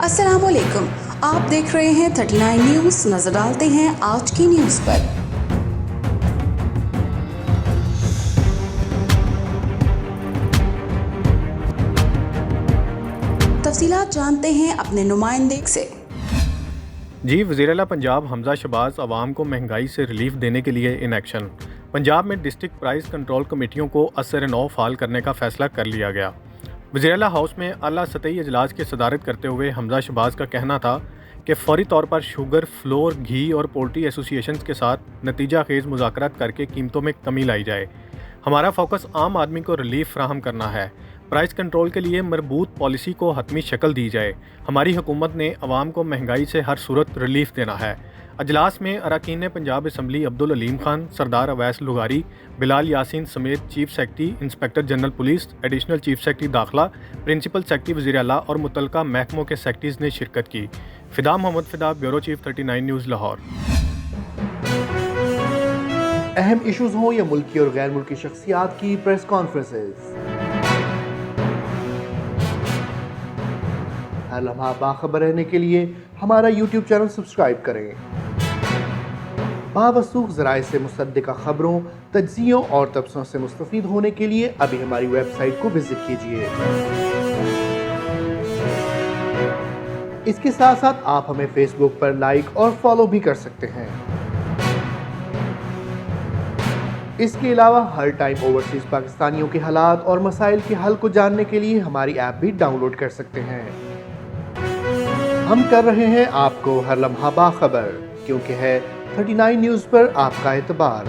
अस्सलाम वालेकुम, आप देख रहे हैं 39 न्यूज़। नजर डालते हैं आज की न्यूज़ पर। तफसीलात जानते हैं अपने नुमाइंदे से। जी, वज़ीर-ए-आला पंजाब हमज़ा शहबाज अवाम को महंगाई से रिलीफ देने के लिए इन एक्शन। पंजाब में डिस्ट्रिक्ट प्राइस कंट्रोल कमेटियों को असर नौ फाल करने का फैसला कर लिया गया। वज़ीर-ए-आला हाउस में आला सतही इजलास की सदारत करते हुए हमज़ा शहबाज का कहना था कि फ़ौरी तौर पर शुगर, फ्लोर, घी और पोल्ट्री एसोसिएशंस के साथ नतीजा खेज़ मुज़ाकरात करके कीमतों में कमी लाई जाए। हमारा फोकस आम आदमी को रिलीफ फ्राहम करना है। प्राइस कंट्रोल के लिए मरबूत पॉलिसी को हतमी शक्ल दी जाए। हमारी हुकूमत ने अवाम को महंगाई से हर सूरत रिलीफ देना है। अजलास में अरकान पंजाब असम्बली अब्दुल अलीम खान, सरदार अवैस लुगारी, बिलाल यासीन समेत chief secretary, inspector general police, additional chief secretary दाखिला, प्रिंसिपल सेक्रेटरी वज़ीर-ए-आला और मुतल्लिका महकमों के सेक्रेटरीज़ ने शिरकत की। Fida Mohammad Fida, bureau chief 39 news Lahore. अहम इशूज़ हों या मुल्की और गैर मुल्की शख्सियात की प्रेस कॉन्फ्रेंसेस, हर लम्हा बाखबर रहने के लिए हमारा यूट्यूब चैनल सब्सक्राइब करें। बावसूख ज़राए से मुसद्दिक़ा खबरों, तज्ज़ियों और तबसरों से मुस्तफ़ीद होने के लिए अभी हमारी वेबसाइट को विजिट कीजिए। इसके साथ साथ आप हमें फेसबुक पर लाइक और फॉलो भी कर सकते हैं। इसके अलावा हर टाइम ओवरसीज़ पाकिस्तानियों के हालात और मसाइल के हल को जानने के लिए हमारी ऐप भी डाउनलोड कर सकते हैं। हम कर रहे हैं आपको हर लम्हा बाखबर, क्योंकि है 39 न्यूज़ पर आपका एतबार।